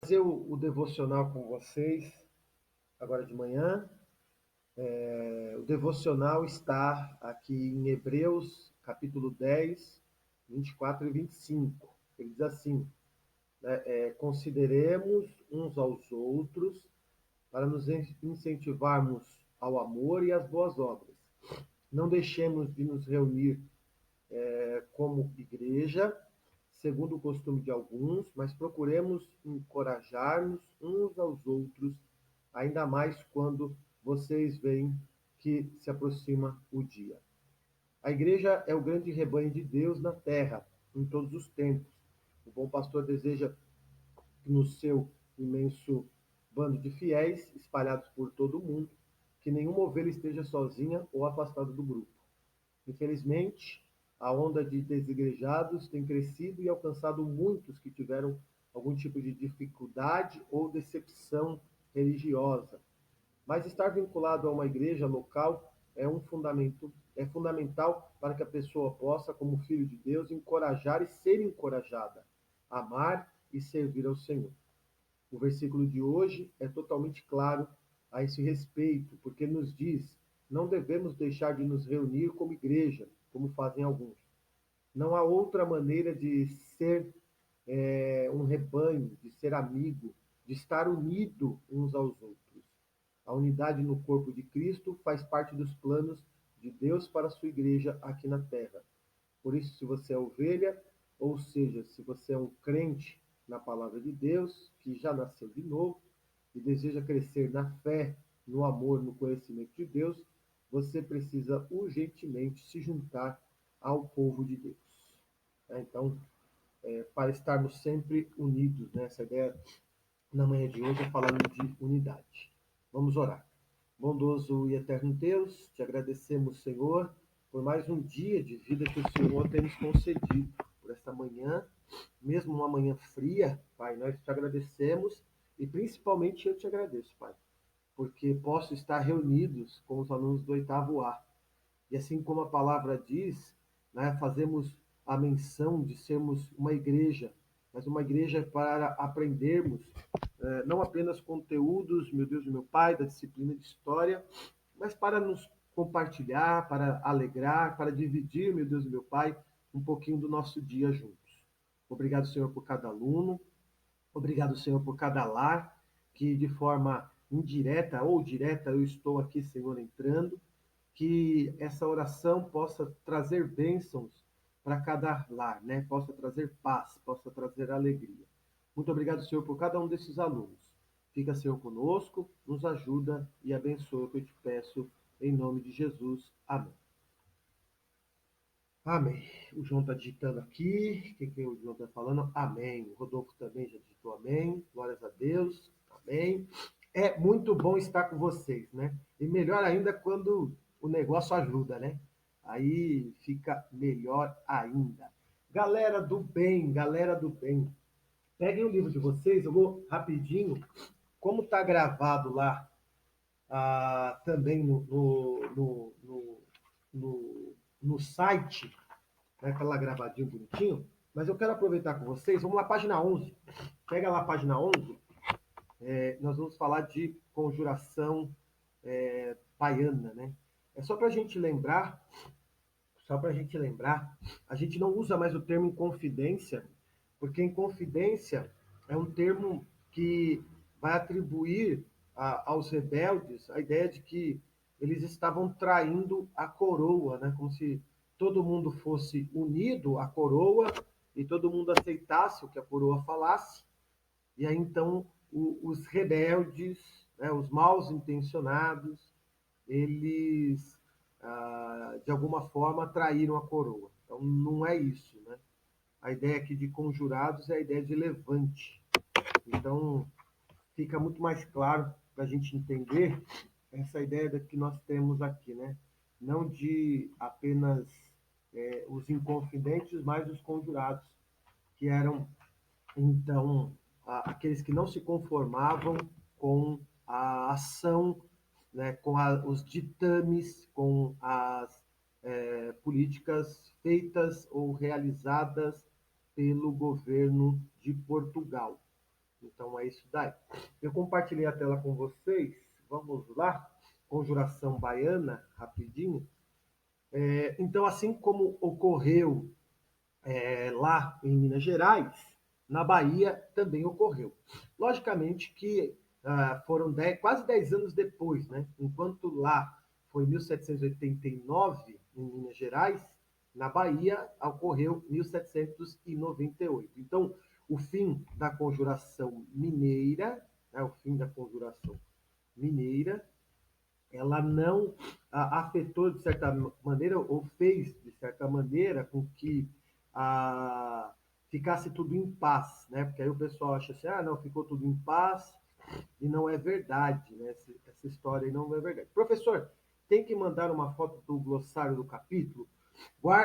Fazer o devocional com vocês agora de manhã. O devocional está aqui em Hebreus, capítulo 10, 24 e 25. Ele diz assim, né, consideremos uns aos outros para nos incentivarmos ao amor e às boas obras. Não deixemos de nos reunir como igreja, segundo o costume de alguns, mas procuremos encorajar-nos uns aos outros, ainda mais quando vocês veem que se aproxima o dia. A igreja é o grande rebanho de Deus na terra, em todos os tempos. O bom pastor deseja que no seu imenso bando de fiéis, espalhados por todo o mundo, que nenhuma ovelha esteja sozinha ou afastada do grupo. Infelizmente, a onda de desigrejados tem crescido e alcançado muitos que tiveram algum tipo de dificuldade ou decepção religiosa. Mas estar vinculado a uma igreja local é fundamental para que a pessoa possa, como filho de Deus, encorajar e ser encorajada, amar e servir ao Senhor. O versículo de hoje é totalmente claro a esse respeito, porque nos diz: não devemos deixar de nos reunir como igreja, como fazem alguns. Não há outra maneira de ser um rebanho, de ser amigo, de estar unido uns aos outros. A unidade no corpo de Cristo faz parte dos planos de Deus para a sua igreja aqui na terra. Por isso, se você é ovelha, ou seja, se você é um crente na palavra de Deus, que já nasceu de novo e deseja crescer na fé, no amor, no conhecimento de Deus, você precisa urgentemente se juntar ao povo de Deus. Então, para estarmos sempre unidos, né? Essa ideia na manhã de hoje é falando de unidade. Vamos orar. Bondoso e eterno Deus, te agradecemos, Senhor, por mais um dia de vida que o Senhor tem nos concedido, por esta manhã, mesmo uma manhã fria, Pai, nós te agradecemos e principalmente eu te agradeço, Pai, porque posso estar reunidos com os alunos do oitavo A. E assim como a palavra diz, né, fazemos a menção de sermos uma igreja, mas uma igreja para aprendermos não apenas conteúdos, meu Deus e meu Pai, da disciplina de história, mas para nos compartilhar, para alegrar, para dividir, meu Deus e meu Pai, um pouquinho do nosso dia juntos. Obrigado, Senhor, por cada aluno, obrigado, Senhor, por cada lar, que de forma indireta ou direta eu estou aqui, Senhor, entrando, que essa oração possa trazer bênçãos para cada lar, né? Possa trazer paz, possa trazer alegria. Muito obrigado, Senhor, por cada um desses alunos. Fica, Senhor, conosco, nos ajuda e abençoa o que eu te peço, em nome de Jesus. Amém. Amém. O João está digitando aqui. O que o João está falando? Amém. O Rodolfo também já digitou amém. Glórias a Deus. Amém. É muito bom estar com vocês, né? E melhor ainda quando o negócio ajuda, né? Aí fica melhor ainda. Galera do bem, galera do bem. Peguem o livro de vocês, eu vou rapidinho. Como está gravado lá também no site, né, tá lá gravadinho, bonitinho, mas eu quero aproveitar com vocês, vamos lá, página 11. Pega lá a página 11, nós vamos falar de conjuração baiana, né? É só para a gente lembrar, a gente não usa mais o termo inconfidência, porque inconfidência é um termo que vai atribuir aos rebeldes a ideia de que eles estavam traindo a coroa, né? Como se todo mundo fosse unido à coroa e todo mundo aceitasse o que a coroa falasse, e aí então os rebeldes, né, os mal intencionados, eles de alguma forma traíram a coroa. Então não é isso, né? A ideia aqui de conjurados é a ideia de levante. Então fica muito mais claro para a gente entender essa ideia que nós temos aqui, né? Não de apenas os inconfidentes, mas os conjurados, que eram então aqueles que não se conformavam com a ação, né, com os ditames, com as políticas feitas ou realizadas pelo governo de Portugal. Então é isso daí. Eu compartilhei a tela com vocês. Vamos lá. Conjuração baiana, rapidinho. Então, assim como ocorreu lá em Minas Gerais, na Bahia também ocorreu. Logicamente que foram quase 10 anos depois, né? Enquanto lá foi 1789 em Minas Gerais, na Bahia ocorreu 1798. Então, o fim da conjuração mineira, o fim da conjuração mineira, ela não afetou de certa maneira ou fez de certa maneira com que ficasse tudo em paz, né? Porque aí o pessoal acha assim, não, ficou tudo em paz e não é verdade, né? Essa história aí não é verdade. Professor, tem que mandar uma foto do glossário do capítulo?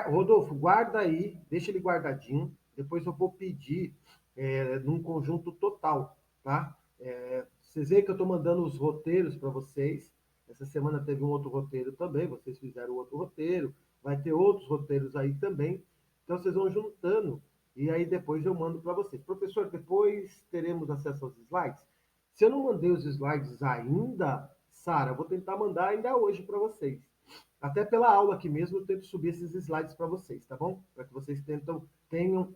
Rodolfo, guarda aí, deixa ele guardadinho, depois eu vou pedir num conjunto total, tá? Vocês veem que eu estou mandando os roteiros para vocês. Essa semana teve um outro roteiro também, vocês fizeram outro roteiro, vai ter outros roteiros aí também. Então vocês vão juntando e aí depois eu mando para vocês. Professor, depois teremos acesso aos slides? Se eu não mandei os slides ainda, Sara, eu vou tentar mandar ainda hoje para vocês. Até pela aula aqui mesmo, eu tento subir esses slides para vocês, tá bom? Para que vocês tenham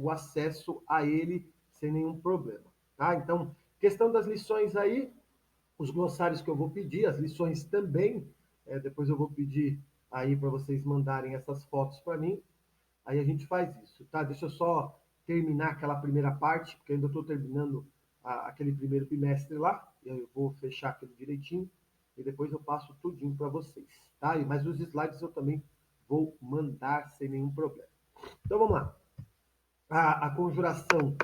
o acesso a ele sem nenhum problema, tá? Então, questão das lições aí, os glossários que eu vou pedir, as lições também, depois eu vou pedir aí para vocês mandarem essas fotos para mim, aí a gente faz isso, tá? Deixa eu só terminar aquela primeira parte, porque eu ainda estou terminando aquele primeiro bimestre lá, e eu vou fechar aquilo direitinho, e depois eu passo tudinho para vocês, tá? Mas os slides eu também vou mandar sem nenhum problema. Então vamos lá. A conjuração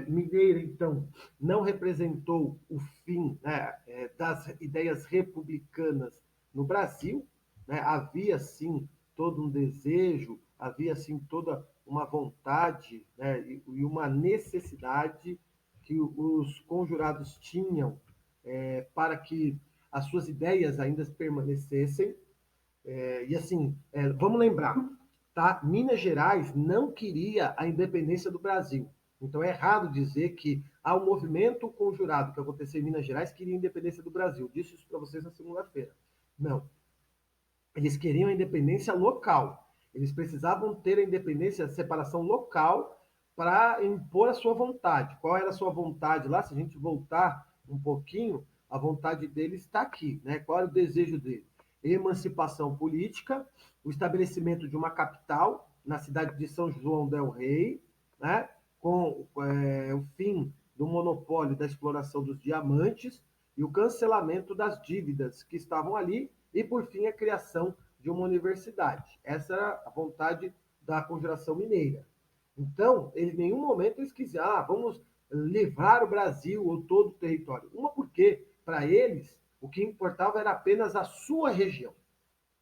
mineira, então, não representou o fim, né, das ideias republicanas no Brasil, né? Havia, sim, todo um desejo, havia, sim, toda uma vontade, né, e uma necessidade que os conjurados tinham para que as suas ideias ainda permanecessem. E assim, vamos lembrar, tá? Minas Gerais não queria a independência do Brasil. Então é errado dizer que o movimento conjurado que aconteceu em Minas Gerais queria a independência do Brasil. Disse isso para vocês na segunda-feira. Não. Eles queriam a independência local. Eles precisavam ter a independência, a separação local para impor a sua vontade. Qual era a sua vontade lá? Se a gente voltar um pouquinho, a vontade deles está aqui, né? Qual era o desejo dele? Emancipação política, o estabelecimento de uma capital na cidade de São João del Rei, né? Com o fim do monopólio da exploração dos diamantes e o cancelamento das dívidas que estavam ali e, por fim, a criação de uma universidade. Essa era a vontade da Conjuração Mineira. Então, em nenhum momento eles quiseram, vamos livrar o Brasil ou todo o território. Uma porque, para eles, o que importava era apenas a sua região.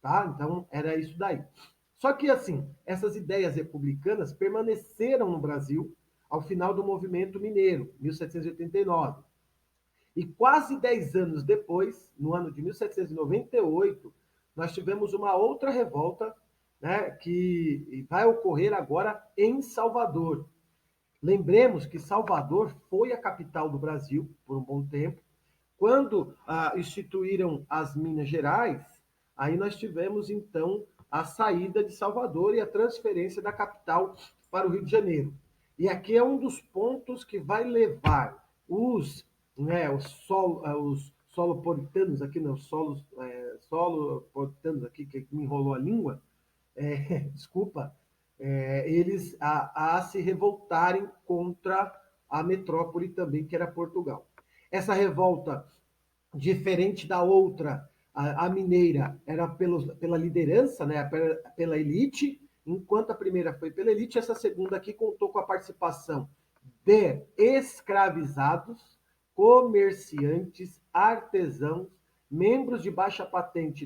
Tá? Então, era isso daí. Só que, assim, essas ideias republicanas permaneceram no Brasil ao final do movimento mineiro, 1789. E quase 10 anos depois, no ano de 1798, nós tivemos uma outra revolta, né, que vai ocorrer agora em Salvador. Lembremos que Salvador foi a capital do Brasil por um bom tempo. Quando instituíram as Minas Gerais, aí nós tivemos então a saída de Salvador e a transferência da capital para o Rio de Janeiro. E aqui é um dos pontos que vai levar os solopolitanos aqui, não, solopolitanos aqui, que me enrolou a língua, desculpa, eles a se revoltarem contra a metrópole também, que era Portugal. Essa revolta, diferente da outra, a mineira, era pela liderança, né, pela elite, enquanto a primeira foi pela elite, essa segunda aqui contou com a participação de escravizados, comerciantes, artesãos, membros de baixa patente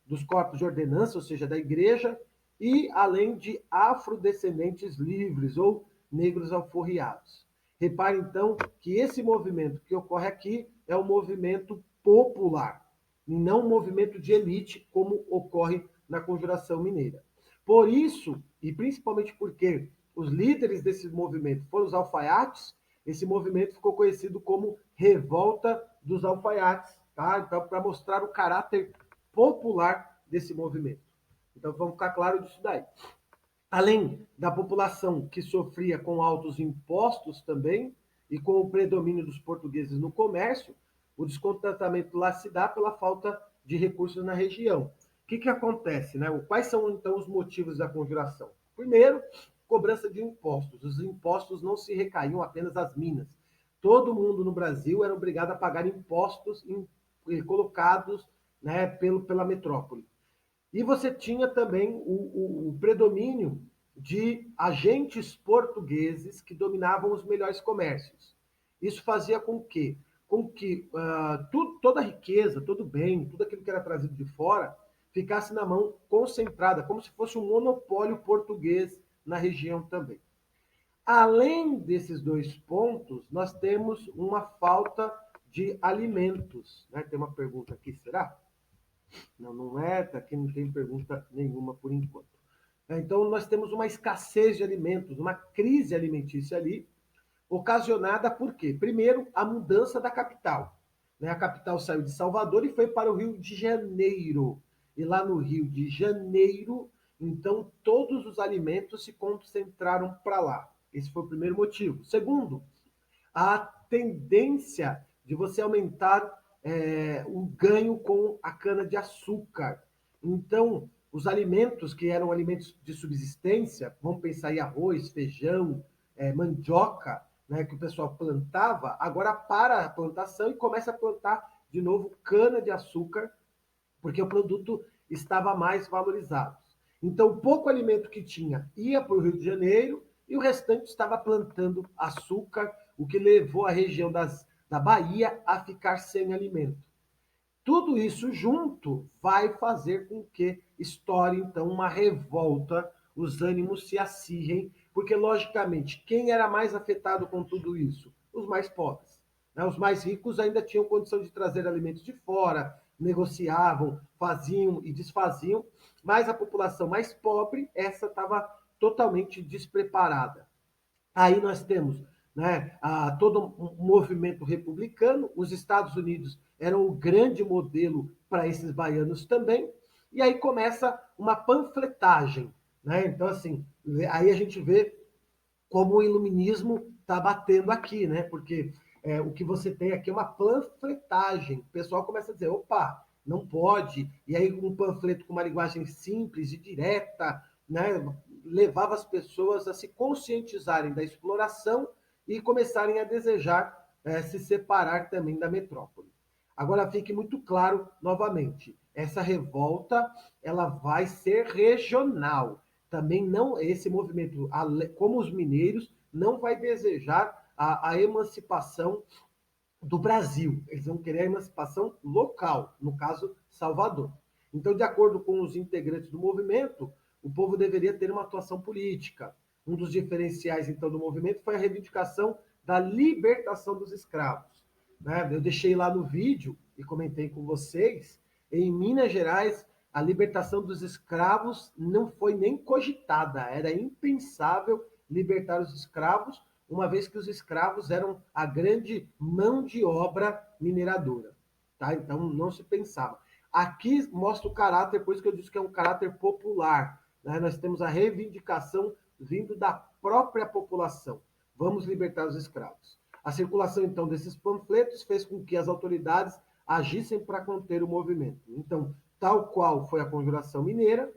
dos corpos de ordenança, ou seja, da igreja, e além de afrodescendentes livres ou negros alforriados. Repare, então, que esse movimento que ocorre aqui é um movimento popular, e não um movimento de elite, como ocorre na Conjuração Mineira. Por isso, e principalmente porque os líderes desse movimento foram os alfaiates, Esse movimento ficou conhecido como Revolta dos Alfaiates, tá? Então, para mostrar o caráter popular desse movimento. Então, vamos ficar claro disso daí. Além da população que sofria com altos impostos também, e com o predomínio dos portugueses no comércio, o descontentamento lá se dá pela falta de recursos na região. O que acontece, né? Quais são, então, os motivos da conjuração? Primeiro, cobrança de impostos. Os impostos não se recaíam apenas às minas. Todo mundo no Brasil era obrigado a pagar impostos colocados, né, pela metrópole. E você tinha também o predomínio de agentes portugueses que dominavam os melhores comércios. Isso fazia com que toda a riqueza, todo o bem, tudo aquilo que era trazido de fora, ficasse na mão concentrada, como se fosse um monopólio português na região também. Além desses dois pontos, nós temos uma falta de alimentos. Né? Tem uma pergunta aqui, será? Não, não é, aqui não tem pergunta nenhuma por enquanto. Então, nós temos uma escassez de alimentos, uma crise alimentícia ali, ocasionada por quê? Primeiro, a mudança da capital. Né? A capital saiu de Salvador e foi para o Rio de Janeiro. E lá no Rio de Janeiro, então, todos os alimentos se concentraram para lá. Esse foi o primeiro motivo. Segundo, a tendência de você aumentar o ganho com a cana-de-açúcar. Então, os alimentos que eram alimentos de subsistência, vamos pensar em arroz, feijão, mandioca, né, que o pessoal plantava, agora para a plantação e começa a plantar de novo cana-de-açúcar, porque o produto estava mais valorizado. Então, o pouco alimento que tinha ia para o Rio de Janeiro e o restante estava plantando açúcar, o que levou a região da Bahia a ficar sem alimento. Tudo isso junto vai fazer com que estoure, então, uma revolta, os ânimos se acirrem, porque, logicamente, quem era mais afetado com tudo isso? Os mais pobres. Né? Os mais ricos ainda tinham condição de trazer alimentos de fora, negociavam, faziam e desfaziam, mas a população mais pobre, essa estava totalmente despreparada. Aí nós temos, né, todo um movimento republicano, os Estados Unidos eram o grande modelo para esses baianos também, e aí começa uma panfletagem. Né? Então, assim, aí a gente vê como o iluminismo está batendo aqui, né? Porque o que você tem aqui é uma panfletagem. O pessoal começa a dizer, opa, não pode. E aí um panfleto com uma linguagem simples e direta, né? Levava as pessoas a se conscientizarem da exploração e começarem a desejar se separar também da metrópole. Agora fique muito claro novamente, essa revolta ela vai ser regional. Também não esse movimento, como os mineiros, não vai desejar a emancipação do Brasil. Eles vão querer a emancipação local, no caso Salvador. Então, de acordo com os integrantes do movimento, o povo deveria ter uma atuação política. Um dos diferenciais, então, do movimento foi a reivindicação da libertação dos escravos. Né? Eu deixei lá no vídeo e comentei com vocês, em Minas Gerais, a libertação dos escravos não foi nem cogitada, era impensável libertar os escravos, uma vez que os escravos eram a grande mão de obra mineradora. Tá? Então, não se pensava. Aqui mostra o caráter, por isso que eu disse que é um caráter popular. Né? Nós temos a reivindicação vindo da própria população. Vamos libertar os escravos. A circulação, então, desses panfletos fez com que as autoridades agissem para conter o movimento. Então, tal qual foi a Conjuração Mineira,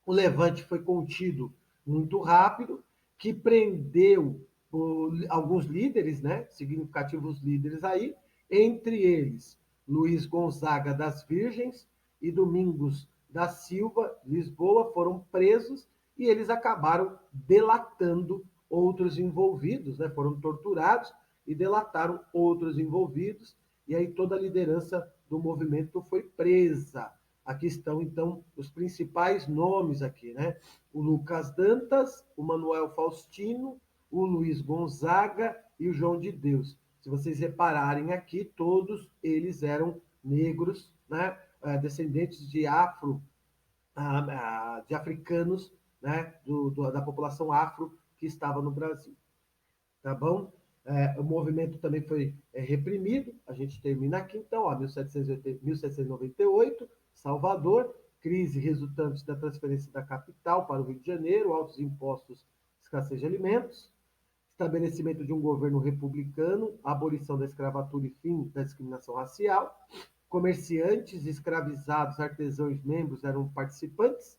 o levante foi contido muito rápido, que prendeu alguns líderes, né, significativos líderes aí, entre eles Luiz Gonzaga das Virgens e Domingos da Silva, Lisboa, foram presos e eles acabaram delatando outros envolvidos, né, foram torturados e delataram outros envolvidos, e aí toda a liderança do movimento foi presa. Aqui estão, então, os principais nomes aqui, né? O Lucas Dantas, o Manuel Faustino, o Luiz Gonzaga e o João de Deus. Se vocês repararem aqui, todos eles eram negros, né? Descendentes de de africanos, né? Da população afro que estava no Brasil. Tá bom? O movimento também foi reprimido. A gente termina aqui, então, ó, 1798, Salvador, crise resultante da transferência da capital para o Rio de Janeiro, altos impostos, escassez de alimentos, estabelecimento de um governo republicano, abolição da escravatura e fim da discriminação racial. Comerciantes, escravizados, artesãos, membros eram participantes.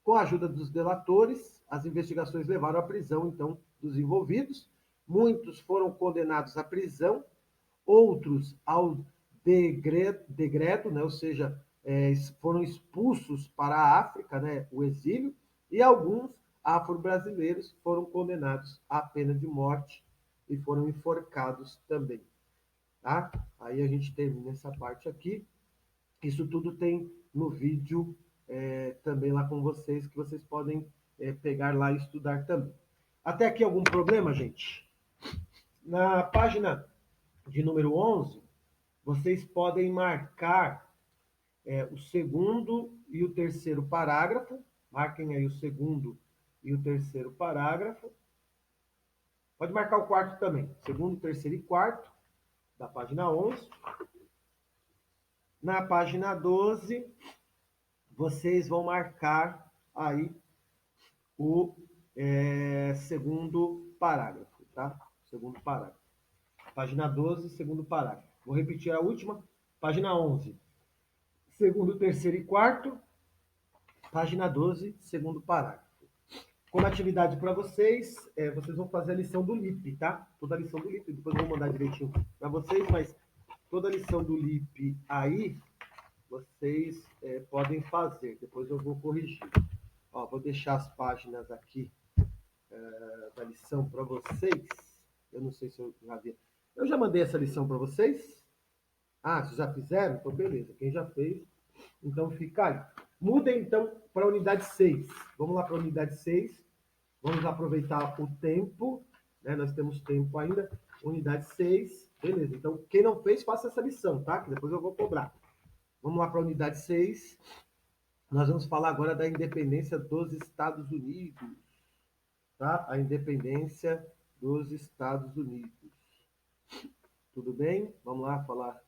Com a ajuda dos delatores, as investigações levaram à prisão, então, dos envolvidos. Muitos foram condenados à prisão, outros ao degredo, né? Ou seja, foram expulsos para a África, né? O exílio, e alguns afro-brasileiros foram condenados à pena de morte e foram enforcados também. Tá? Aí a gente termina essa parte aqui. Isso tudo tem no vídeo também lá com vocês, que vocês podem pegar lá e estudar também. Até aqui algum problema, gente? Na página de número 11, vocês podem marcar o segundo e o terceiro parágrafo. Marquem aí o segundo e o terceiro parágrafo. Pode marcar o quarto também. Segundo, terceiro e quarto, da página 11. Na página 12, vocês vão marcar aí o segundo parágrafo, tá? Segundo parágrafo. Página 12, segundo parágrafo. Vou repetir a última. Página 11, segundo, terceiro e quarto. Página 12, segundo parágrafo. Como atividade para vocês, vocês vão fazer a lição do LIP, tá? Toda a lição do LIP, depois eu vou mandar direitinho para vocês, mas toda a lição do LIP aí, vocês podem fazer, depois eu vou corrigir. Ó, vou deixar as páginas aqui da lição para vocês. Eu não sei se eu já vi. Eu já mandei essa lição para vocês? Ah, vocês já fizeram? Então, beleza. Quem já fez, então fica aí. Mudem, então, para a unidade 6. Vamos lá para a unidade 6. Vamos aproveitar o tempo. Né? Nós temos tempo ainda. Unidade 6. Beleza. Então, quem não fez, faça essa lição, tá? Que depois eu vou cobrar. Vamos lá para a unidade 6. Nós vamos falar agora da independência dos Estados Unidos. Tá? A independência dos Estados Unidos. Tudo bem? Vamos lá falar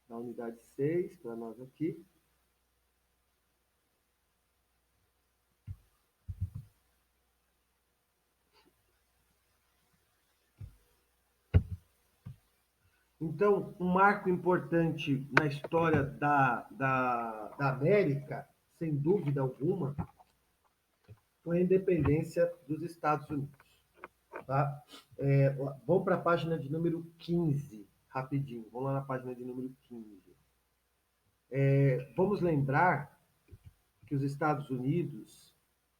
da unidade 6 para nós aqui. Então, um marco importante na história da América, sem dúvida alguma, foi a independência dos Estados Unidos. Tá? Vamos para a página de número 15, rapidinho. Vamos lá na página de número 15. Vamos lembrar que os Estados Unidos,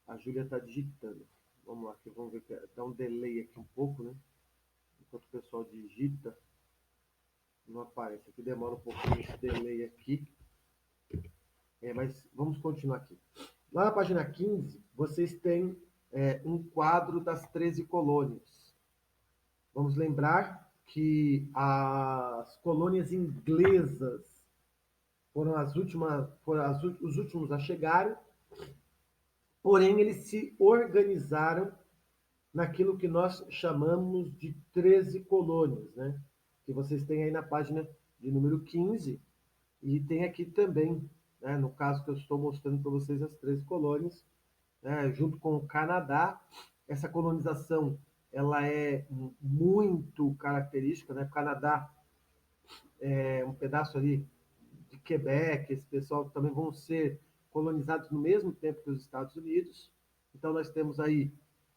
a Júlia está digitando. Vamos lá, que vamos ver que dá um delay aqui um pouco, né? Enquanto o pessoal digita, não aparece. Aqui demora um pouquinho esse delay aqui. Mas vamos continuar aqui. Lá na página 15, vocês têm um quadro das 13 colônias. Vamos lembrar que as colônias inglesas foram os últimos a chegarem, porém eles se organizaram naquilo que nós chamamos de 13 colônias, né? Que vocês têm aí na página de número 15, e tem aqui também, né, no caso que eu estou mostrando para vocês, as 13 colônias, né, junto com o Canadá. Essa colonização ela é muito característica, né? O Canadá é um pedaço ali de Quebec, esse pessoal também vão ser colonizados no mesmo tempo que os Estados Unidos. Então nós temos aí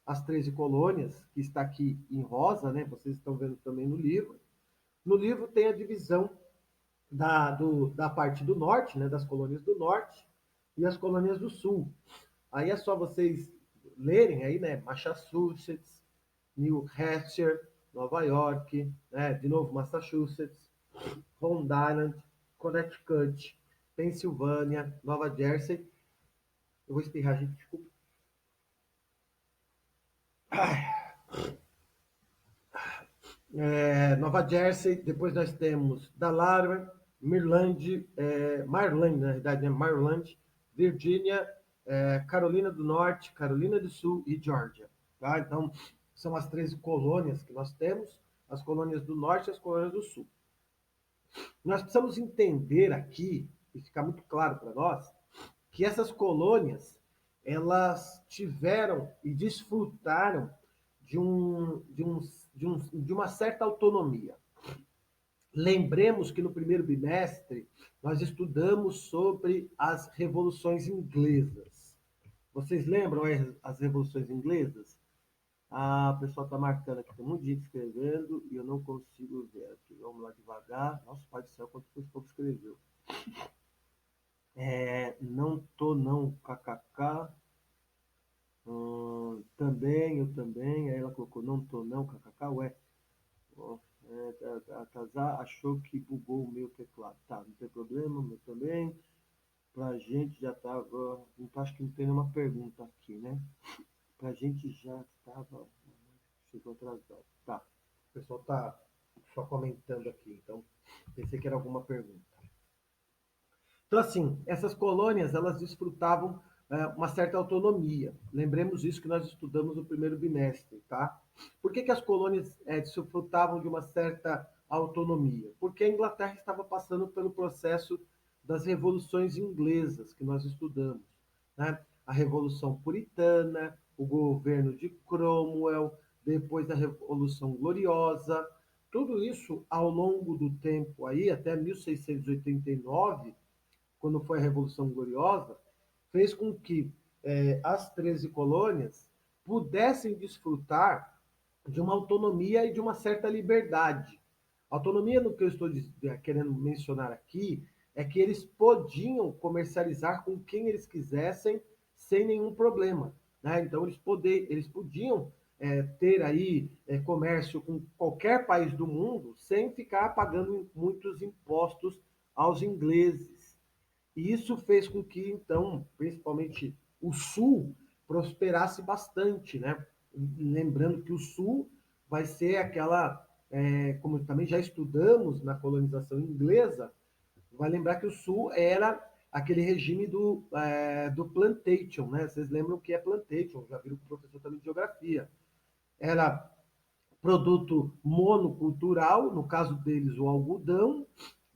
as 13 colônias, que está aqui em rosa, né? Vocês estão vendo também no livro. No livro tem a divisão da parte do norte, né? Das colônias do norte e as colônias do sul. Aí é só vocês lerem aí, né? Massachusetts, New Hampshire, Nova York, né? De novo Massachusetts, Rhode Island, Connecticut, Pensilvânia, Nova Jersey. Eu vou espirrar, gente, desculpa. Nova Jersey, depois nós temos Delaware, Maryland, na realidade, né? Maryland, Virgínia, Carolina do Norte, Carolina do Sul e Georgia. Tá? Então, são as 13 colônias que nós temos. as colônias do norte e as colônias do sul. Nós precisamos entender aqui, e ficar muito claro para nós, que essas colônias, elas tiveram e desfrutaram de uma certa autonomia. Lembremos que no primeiro bimestre nós estudamos sobre as revoluções inglesas. Vocês lembram as revoluções inglesas? Ah, o pessoal está marcando aqui, tem muita gente escrevendo e eu não consigo ver aqui. Vamos lá devagar. Nossa, pai do céu, quanto o povo escreveu. Não tô não, kkk. Também, eu também. Aí ela colocou, não tô não, kkk, ué. A Casar achou que bugou o meu teclado. Tá, não tem problema, o meu também. Pra gente já tava. Acho que não tem nenhuma pergunta aqui, né? Pra gente já estava. Chegou atrasado. Tá. O pessoal tá só comentando aqui, então pensei que era alguma pergunta. Então, assim, essas colônias, elas desfrutavam uma certa autonomia. Lembremos isso que nós estudamos no primeiro bimestre, tá? Por que as colônias desfrutavam de uma certa autonomia? Porque a Inglaterra estava passando pelo processo das revoluções inglesas, que nós estudamos, né? A Revolução Puritana, o governo de Cromwell, depois da Revolução Gloriosa, tudo isso ao longo do tempo aí, até 1689, quando foi a Revolução Gloriosa, fez com que as 13 colônias pudessem desfrutar de uma autonomia e de uma certa liberdade. Autonomia, no que eu estou querendo mencionar aqui, é que eles podiam comercializar com quem eles quisessem sem nenhum problema. Né? Então, eles podiam ter aí comércio com qualquer país do mundo sem ficar pagando muitos impostos aos ingleses. E isso fez com que, então, principalmente o Sul, prosperasse bastante, né? Lembrando que o Sul vai ser aquela, como também já estudamos na colonização inglesa, vai lembrar que o Sul era aquele regime do plantation, né? Vocês lembram o que é plantation, já viram com o professor também de geografia. Era produto monocultural, no caso deles o algodão,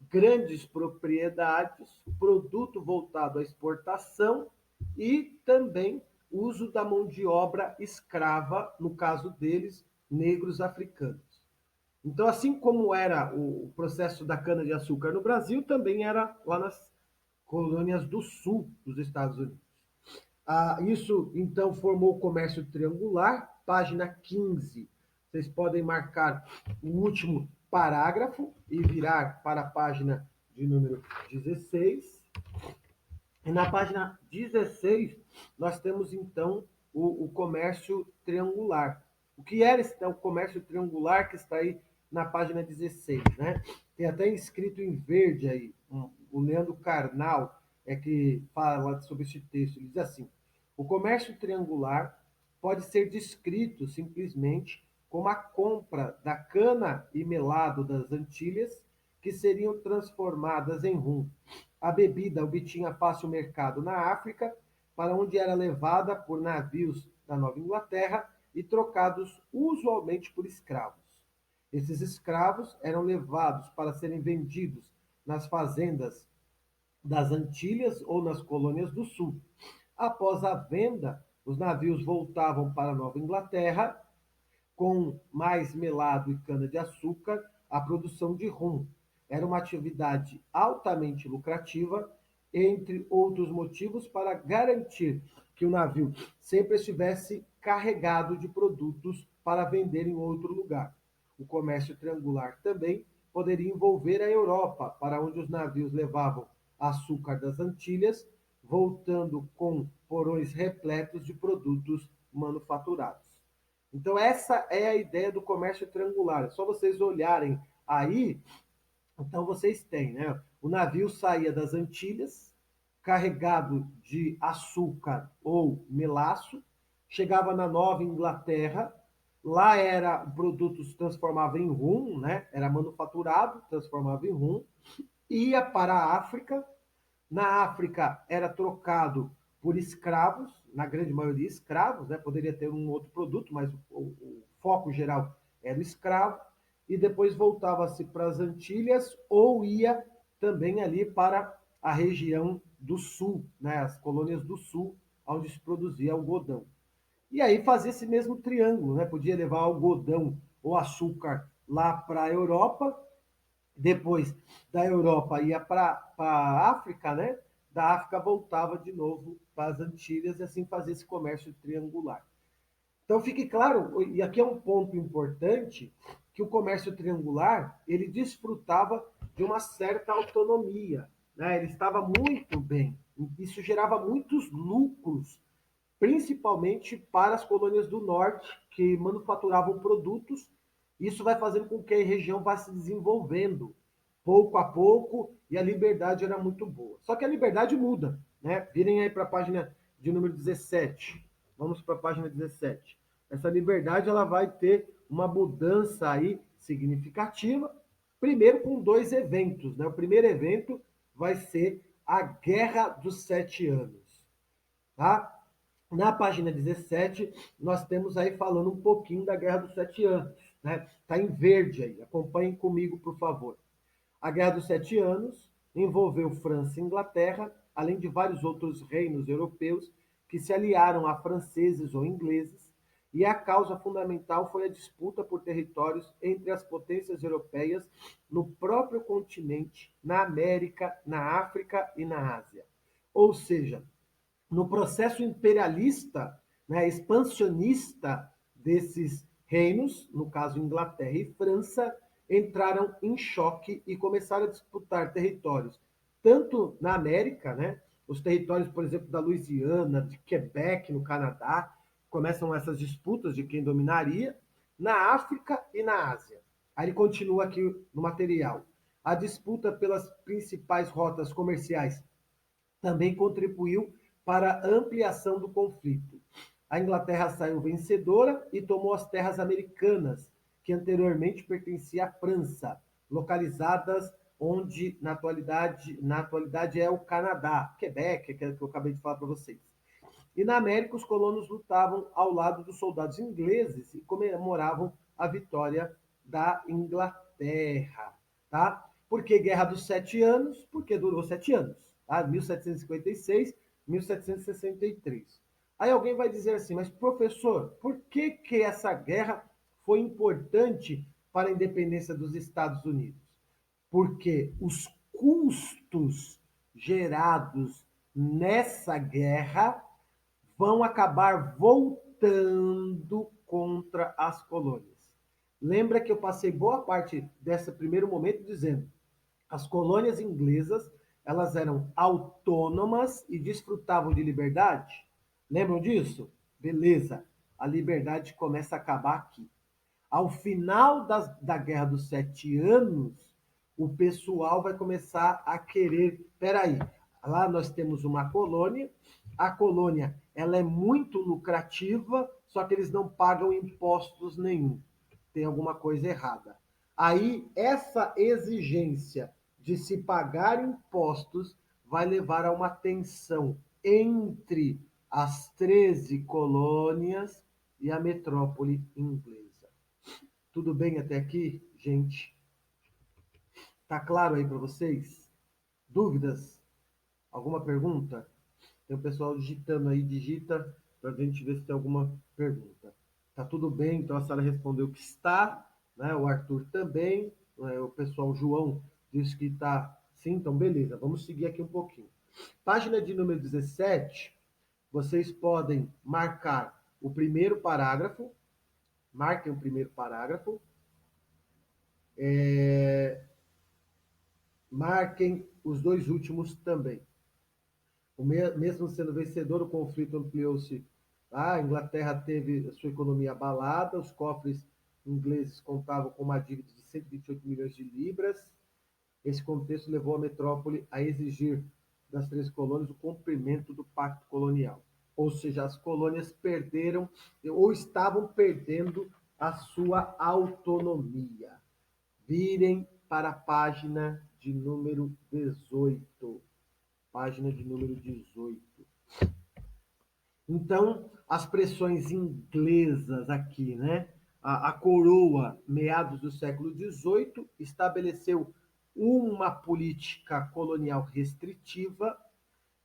grandes propriedades, produto voltado à exportação e também uso da mão de obra escrava, no caso deles, negros africanos. Então, assim como era o processo da cana-de-açúcar no Brasil, também era lá nas colônias do sul dos Estados Unidos. Isso, então, formou o comércio triangular, página 15. Vocês podem marcar o último parágrafo e virar para a página de número 16. E na página 16, nós temos, então, o comércio triangular. O que era o comércio triangular que está aí na página 16, né? Tem até escrito em verde aí, o Leandro Carnal que fala sobre esse texto. Ele diz assim: o comércio triangular pode ser descrito simplesmente como a compra da cana e melado das Antilhas, que seriam transformadas em rum. A bebida obtinha fácil mercado na África, para onde era levada por navios da Nova Inglaterra e trocados usualmente por escravos. Esses escravos eram levados para serem vendidos nas fazendas das Antilhas ou nas colônias do Sul. Após a venda, os navios voltavam para a Nova Inglaterra com mais melado e cana-de-açúcar, a produção de rum. Era uma atividade altamente lucrativa, entre outros motivos, para garantir que o navio sempre estivesse carregado de produtos para vender em outro lugar. O comércio triangular também poderia envolver a Europa, para onde os navios levavam açúcar das Antilhas, voltando com porões repletos de produtos manufaturados. Então, essa é a ideia do comércio triangular. É só vocês olharem aí, então vocês têm, né? O navio saía das Antilhas, carregado de açúcar ou melaço, chegava na Nova Inglaterra, lá era o produto se transformava em rum, né? Era manufaturado, transformava em rum, ia para a África, na África era trocado por escravos, na grande maioria escravos, né? Poderia ter um outro produto, mas o foco geral era o escravo. e depois voltava-se para as Antilhas ou ia também ali para a região do sul, né, as colônias do sul, onde se produzia algodão. E aí fazia esse mesmo triângulo, né? Podia levar algodão ou açúcar lá para a Europa, depois da Europa ia para a África, né? Da África voltava de novo para as Antilhas e assim fazia esse comércio triangular. Então fique claro, e aqui é um ponto importante, que o comércio triangular ele desfrutava de uma certa autonomia, né? Ele estava muito bem. Isso gerava muitos lucros, principalmente para as colônias do norte, que manufaturavam produtos. Isso vai fazendo com que a região vá se desenvolvendo pouco a pouco e a liberdade era muito boa. Só que a liberdade muda, né? Virem aí para a página de número 17. Vamos para a página 17. Essa liberdade ela vai ter uma mudança aí significativa, primeiro com dois eventos, né? O primeiro evento vai ser a Guerra dos Sete Anos, tá? Na página 17, nós temos aí falando um pouquinho da Guerra dos Sete Anos, né? Está em verde aí, acompanhem comigo, por favor. A Guerra dos Sete Anos envolveu França e Inglaterra, além de vários outros reinos europeus que se aliaram a franceses ou ingleses, e a causa fundamental foi a disputa por territórios entre as potências europeias no próprio continente, na América, na África e na Ásia. Ou seja, no processo imperialista, né, expansionista desses reinos, no caso Inglaterra e França, entraram em choque e começaram a disputar territórios, tanto na América, né, os territórios, por exemplo, da Louisiana, de Quebec, no Canadá, começam essas disputas de quem dominaria, na África e na Ásia. Aí ele continua aqui no material. A disputa pelas principais rotas comerciais também contribuiu para a ampliação do conflito. A Inglaterra saiu vencedora e tomou as terras americanas, que anteriormente pertenciam à França, localizadas onde na atualidade é o Canadá, Quebec, que eu acabei de falar para vocês. E na América, os colonos lutavam ao lado dos soldados ingleses e comemoravam a vitória da Inglaterra, tá? Por que Guerra dos Sete Anos? Porque durou 7 anos, tá? 1756, 1763. Aí alguém vai dizer assim, mas professor, por que que essa guerra foi importante para a independência dos Estados Unidos? Porque os custos gerados nessa guerra vão acabar voltando contra as colônias. Lembra que eu passei boa parte desse primeiro momento dizendo as colônias inglesas elas eram autônomas e desfrutavam de liberdade? Lembram disso? Beleza. A liberdade começa a acabar aqui. Ao final da Guerra dos Sete Anos, o pessoal vai começar a querer. Peraí, lá nós temos uma colônia, a colônia ela é muito lucrativa, só que eles não pagam impostos nenhum. Tem alguma coisa errada. Aí, essa exigência de se pagar impostos vai levar a uma tensão entre as 13 colônias e a metrópole inglesa. Tudo bem até aqui, gente? Tá claro aí para vocês? Dúvidas? Alguma pergunta? Tem o pessoal digitando aí, digita para a gente ver se tem alguma pergunta. Tá tudo bem? Então a Sara respondeu que está, né? O Arthur também, né? O pessoal João disse que está sim, então beleza. Vamos seguir aqui um pouquinho. Página de número 17, vocês podem marcar o primeiro parágrafo, marquem o primeiro parágrafo, marquem os dois últimos também. Mesmo sendo vencedor, o conflito ampliou-se. A Inglaterra teve a sua economia abalada, os cofres ingleses contavam com uma dívida de 128 milhões de libras. Esse contexto levou a metrópole a exigir das 13 colônias o cumprimento do pacto colonial. Ou seja, as colônias perderam ou estavam perdendo a sua autonomia. Virem para a página de número 18. Página de número 18. Então, as pressões inglesas aqui, né? a coroa, meados do século XVIII, estabeleceu uma política colonial restritiva,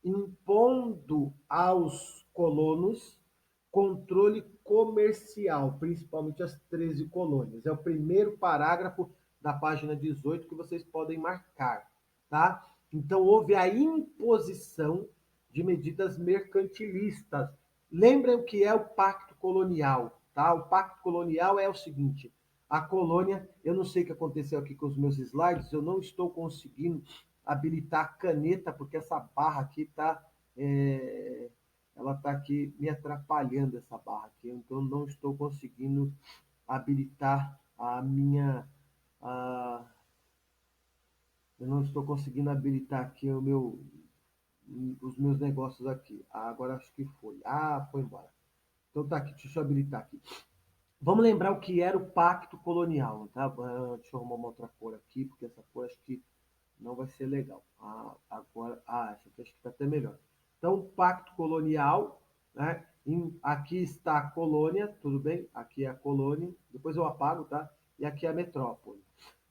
impondo aos colonos controle comercial, principalmente as 13 colônias. É o primeiro parágrafo da página 18 que vocês podem marcar, tá? Então, houve a imposição de medidas mercantilistas. Lembrem o que é o pacto colonial, tá? O pacto colonial é o seguinte: a colônia, eu não sei o que aconteceu aqui com os meus slides, eu não estou conseguindo habilitar a caneta, porque essa barra aqui está ela está aqui me atrapalhando, essa barra aqui, então não estou conseguindo habilitar a minha. A, eu não estou conseguindo habilitar aqui os meus negócios aqui. Ah, agora acho que foi. Ah, foi embora. Então tá aqui, deixa eu habilitar aqui. Vamos lembrar o que era o pacto colonial, tá? Deixa eu arrumar uma outra cor aqui, porque essa cor acho que não vai ser legal. Ah, agora, essa aqui acho que está até melhor. Então, pacto colonial, né? Aqui está a colônia, tudo bem? Aqui é a colônia, depois eu apago, tá? E aqui é a metrópole.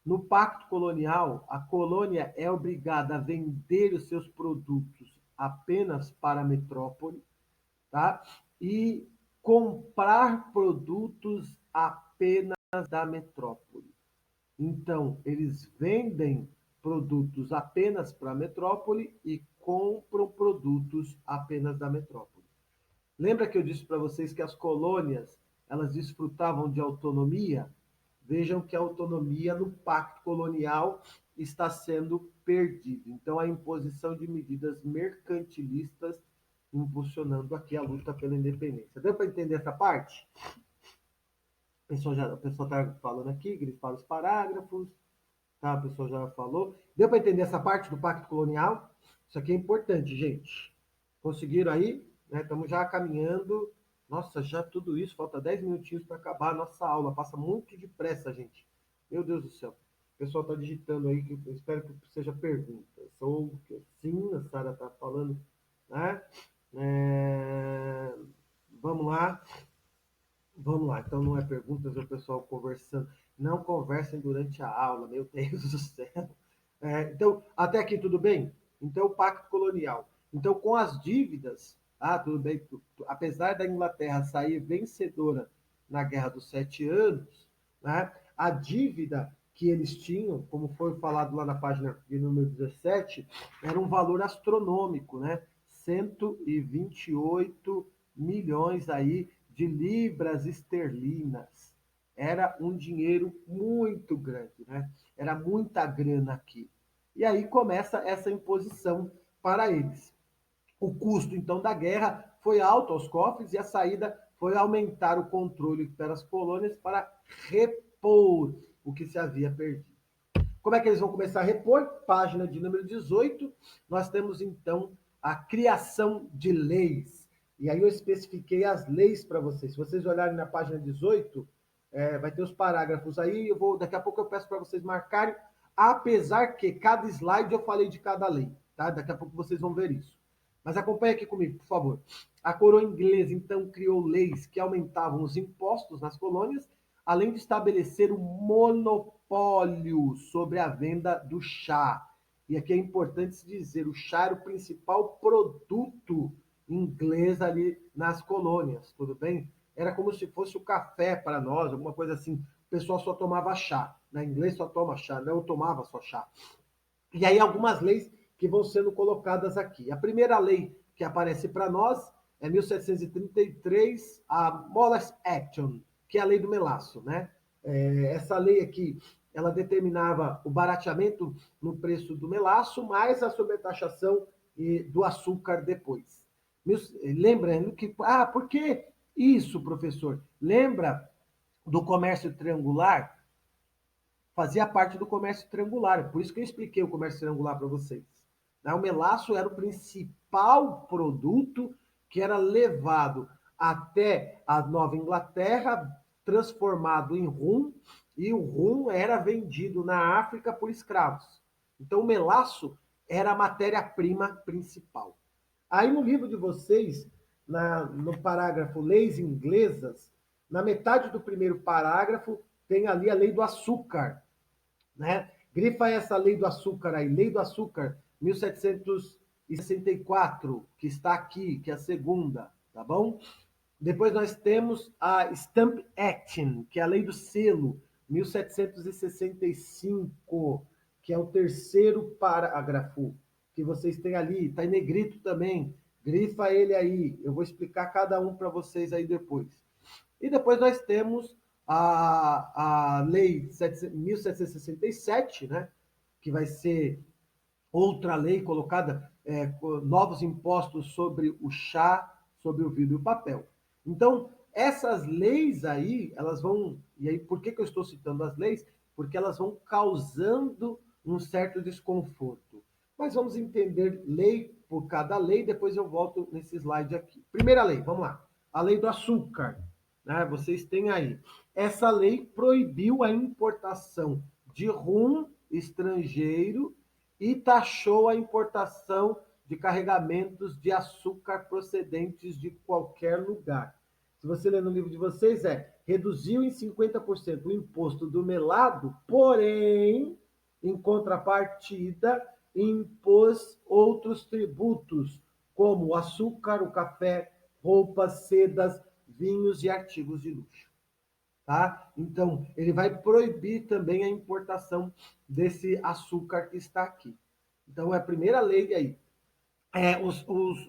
No pacto colonial, a colônia é obrigada a vender os seus produtos apenas para a metrópole, tá? E comprar produtos apenas da metrópole. Então, eles vendem produtos apenas para a metrópole e compram produtos apenas da metrópole. Lembra que eu disse para vocês que as colônias, elas desfrutavam de autonomia? Vejam que a autonomia no pacto colonial está sendo perdida. Então, a imposição de medidas mercantilistas impulsionando aqui a luta pela independência. Deu para entender essa parte? O pessoal está falando aqui, grifar os parágrafos, tá? O pessoal já falou. Deu para entender essa parte do pacto colonial? Isso aqui é importante, gente. Conseguiram aí? Estamos já caminhando. Nossa, já tudo isso, falta 10 minutinhos para acabar a nossa aula. Passa muito depressa, gente. Meu Deus do céu. O pessoal está digitando aí, que eu espero que seja pergunta. Sim, a Sara está falando. Né? Vamos lá. Vamos lá, então não é perguntas, é o pessoal conversando. Não conversem durante a aula, meu Deus do céu. Então, até aqui tudo bem? Então, o pacto colonial. Então, com as dívidas, tudo bem, apesar da Inglaterra sair vencedora na Guerra dos 7 Anos, né, a dívida que eles tinham, como foi falado lá na página de número 17, era um valor astronômico, né? 128 milhões aí de libras esterlinas. Era um dinheiro muito grande, né? Era muita grana aqui. E aí começa essa imposição para eles. O custo, então, da guerra foi alto aos cofres e a saída foi aumentar o controle pelas colônias para repor o que se havia perdido. Como é que eles vão começar a repor? Página de número 18, nós temos, então, a criação de leis. E aí eu especifiquei as leis para vocês. Se vocês olharem na página 18, vai ter os parágrafos aí. Daqui a pouco eu peço para vocês marcarem, apesar que cada slide eu falei de cada lei, tá? Daqui a pouco vocês vão ver isso. Mas acompanhe aqui comigo, por favor. A coroa inglesa, então, criou leis que aumentavam os impostos nas colônias, além de estabelecer um monopólio sobre a venda do chá. E aqui é importante se dizer, o chá era o principal produto inglês ali nas colônias, tudo bem? Era como se fosse o café para nós, alguma coisa assim. O pessoal só tomava chá. Na inglês só toma chá, não tomava só chá. E aí algumas leis que vão sendo colocadas aqui. A primeira lei que aparece para nós é 1733, a Molas Action, que é a lei do melaço, né? Essa lei aqui, ela determinava o barateamento no preço do melaço, mais a sobretaxação do açúcar depois. Lembrando que, por que isso, professor? Lembra do comércio triangular? Fazia parte do comércio triangular. Por isso que eu expliquei o comércio triangular para vocês. O melaço era o principal produto que era levado até a Nova Inglaterra, transformado em rum, e o rum era vendido na África por escravos. Então, o melaço era a matéria-prima principal. Aí no livro de vocês, no parágrafo Leis Inglesas, Na metade do primeiro parágrafo, tem ali a lei do açúcar, né? Grifa essa lei do açúcar aí, lei do açúcar, 1764, que está aqui, que é a segunda, tá bom? Depois nós temos a Stamp Act, que é a lei do selo, 1765, que é o terceiro parágrafo que vocês têm ali, está em negrito também, grifa ele aí, eu vou explicar cada um para vocês aí depois. E depois nós temos a Lei 1767, né, que vai ser outra lei colocada, novos impostos sobre o chá, sobre o vidro e o papel. Então, essas leis aí, elas vão. E aí, por que eu estou citando as leis? Porque elas vão causando um certo desconforto. Mas vamos entender lei por cada lei, depois eu volto nesse slide aqui. Primeira lei, vamos lá. A lei do açúcar. Né? Vocês têm aí. Essa lei proibiu a importação de rum estrangeiro e taxou a importação de carregamentos de açúcar procedentes de qualquer lugar. Se você ler no livro de vocês, reduziu em 50% o imposto do melado, porém, em contrapartida, impôs outros tributos, como o açúcar, o café, roupas, sedas, vinhos e artigos de luxo. Tá? Então, ele vai proibir também a importação desse açúcar que está aqui. Então, é a primeira lei aí.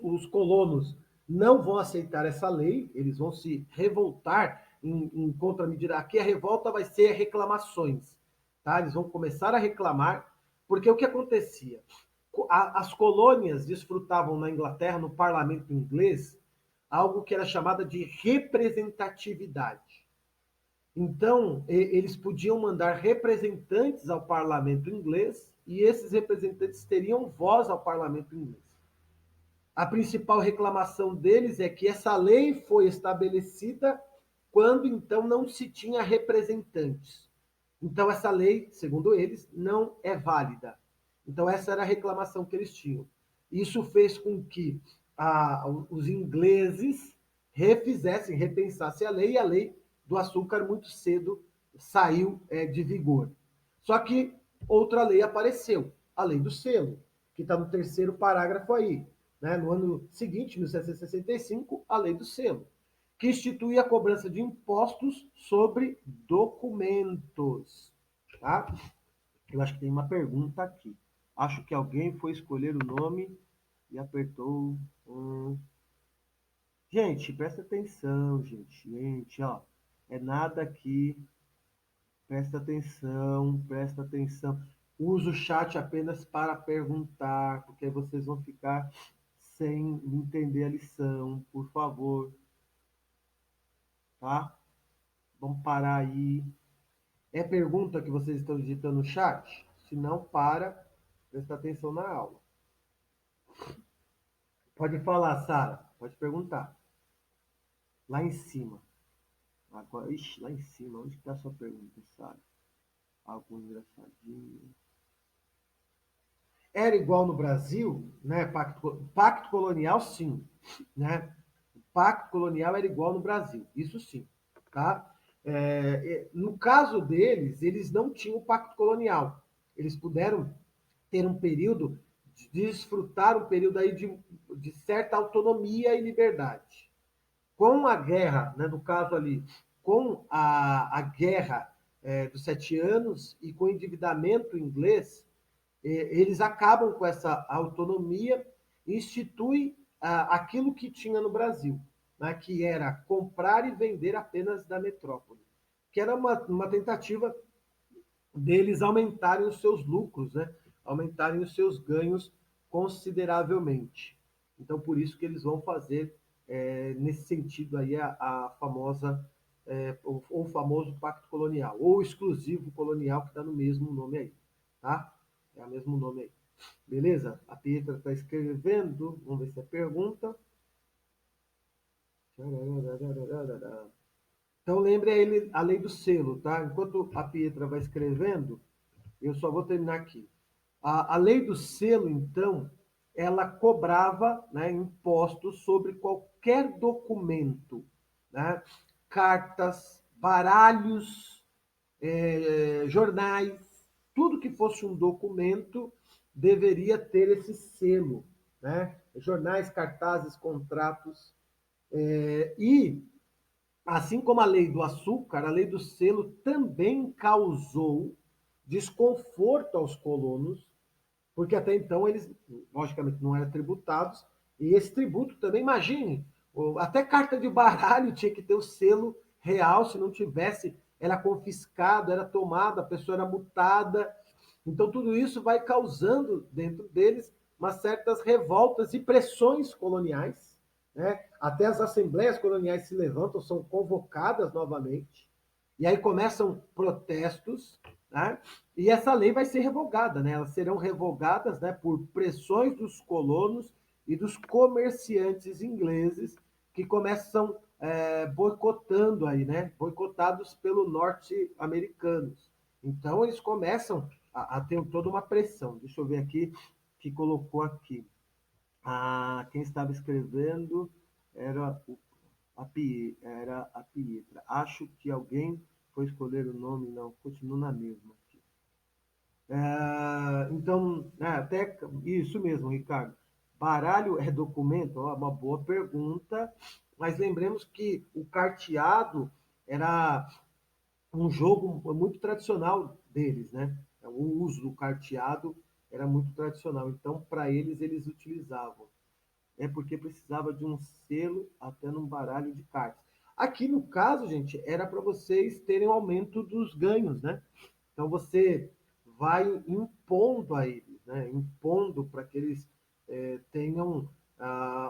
Os colonos não vão aceitar essa lei, eles vão se revoltar em contramedida. Aqui a revolta vai ser reclamações. Tá? Eles vão começar a reclamar, porque o que acontecia? As colônias desfrutavam na Inglaterra, no parlamento inglês, algo que era chamada de representatividade. Então, eles podiam mandar representantes ao parlamento inglês e esses representantes teriam voz ao parlamento inglês. A principal reclamação deles é que essa lei foi estabelecida quando então não se tinha representantes. Então, essa lei, segundo eles, não é válida. Então, essa era a reclamação que eles tinham. Isso fez com que os ingleses repensassem a lei, e a lei do açúcar muito cedo saiu de vigor. Só que outra lei apareceu, a lei do selo, que está no terceiro parágrafo aí. Né? No ano seguinte, 1765, a lei do selo, que institui a cobrança de impostos sobre documentos. Tá? Eu acho que tem uma pergunta aqui. Acho que alguém foi escolher o nome e apertou. Gente, presta atenção, gente. Gente, ó. É nada aqui. Presta atenção, presta atenção. Usa o chat apenas para perguntar, porque aí vocês vão ficar sem entender a lição, por favor. Tá? Vamos parar aí. É pergunta que vocês estão digitando no chat? Se não, presta atenção na aula. Pode falar, Sara. Pode perguntar. Lá em cima. Agora, ixi, lá em cima. Onde está a sua pergunta, Sara? Algo engraçadinho. Era igual no Brasil, né? Pacto colonial, sim, né? O pacto colonial era igual no Brasil, isso sim, tá? No caso deles, eles não tinham o pacto colonial. Eles puderam ter um período de desfrutar um período aí de certa autonomia e liberdade. Com a guerra, né, no caso ali, com a guerra dos 7 anos e com o endividamento inglês, eles acabam com essa autonomia e instituem aquilo que tinha no Brasil, né, que era comprar e vender apenas da metrópole, que era uma tentativa deles aumentarem os seus lucros, né, aumentarem os seus ganhos consideravelmente. Então, por isso que eles vão fazer, nesse sentido, aí, a famosa, o famoso pacto colonial, ou exclusivo colonial, que está no mesmo nome aí. Tá? É o mesmo nome aí. Beleza? A Pietra está escrevendo. Vamos ver se é pergunta. Então lembre a lei do selo, tá? Enquanto a Pietra vai escrevendo, eu só vou terminar aqui. A lei do selo, então, ela cobrava, né, impostos sobre qualquer documento, né? cartas, baralhos, jornais, tudo que fosse um documento deveria ter esse selo, né? Jornais, cartazes, contratos. E, assim como a lei do açúcar, a lei do selo também causou desconforto aos colonos, porque até então eles, logicamente, não eram tributados, e esse tributo também, imagine, até carta de baralho tinha que ter o selo real, se não tivesse, era confiscado, era tomado, a pessoa era multada. Então, tudo isso vai causando dentro deles umas certas revoltas e pressões coloniais, né? Até as assembleias coloniais se levantam, são convocadas novamente, e aí começam protestos, né? E essa lei vai ser revogada, né? Elas serão revogadas, né, por pressões dos colonos e dos comerciantes ingleses que começam boicotando aí, né? Boicotados pelo norte-americanos. Então eles começam a ter toda uma pressão. Deixa eu ver aqui que colocou aqui. Quem estava escrevendo era era a Pietra. Acho que alguém foi escolher o nome, não, continuo na mesma. Então, até isso mesmo, Ricardo. Baralho é documento? Ó, uma boa pergunta, mas lembremos que o carteado era um jogo muito tradicional deles, né? O uso do carteado era muito tradicional. Então, para eles, eles utilizavam. É porque precisava de um selo até num baralho de cartas. Aqui no caso, gente, era para vocês terem um aumento dos ganhos, né? Então você vai impondo a eles, né? Impondo para que eles tenham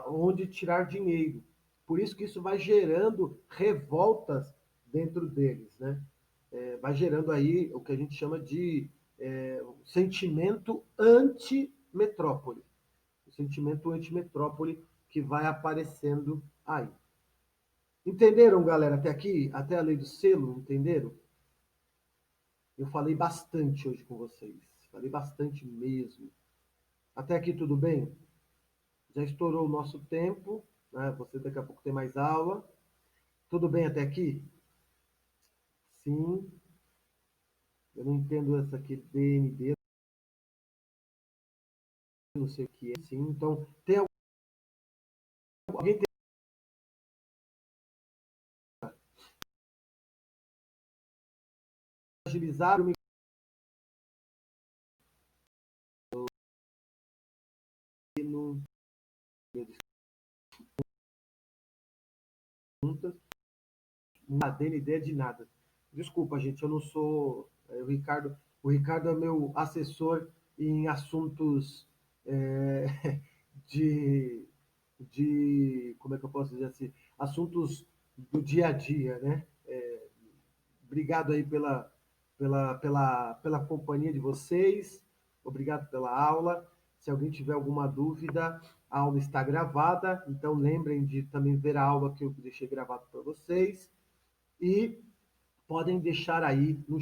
onde tirar dinheiro. Por isso que isso vai gerando revoltas dentro deles, né? Vai gerando aí o que a gente chama de sentimento anti-metrópole. O sentimento anti-metrópole que vai aparecendo aí. Entenderam, galera, até aqui? Até a lei do selo, entenderam? Eu falei bastante hoje com vocês. Falei bastante mesmo. Até aqui tudo bem? Já estourou o nosso tempo, né? Você daqui a pouco tem mais aula. Tudo bem até aqui? Sim. Eu não entendo essa aqui, DND, não sei o que é. Sim. Então, tem alguém tem que agilizar o microfone? Não tenho ideia de nada. Desculpa, gente, eu não sou. O Ricardo é meu assessor em assuntos é, de, como é que eu posso dizer assim, assuntos do dia a dia, né? Obrigado aí pela companhia de vocês, obrigado pela aula. Se alguém tiver alguma dúvida, a aula está gravada, então lembrem de também ver a aula que eu deixei gravado para vocês. E podem deixar aí no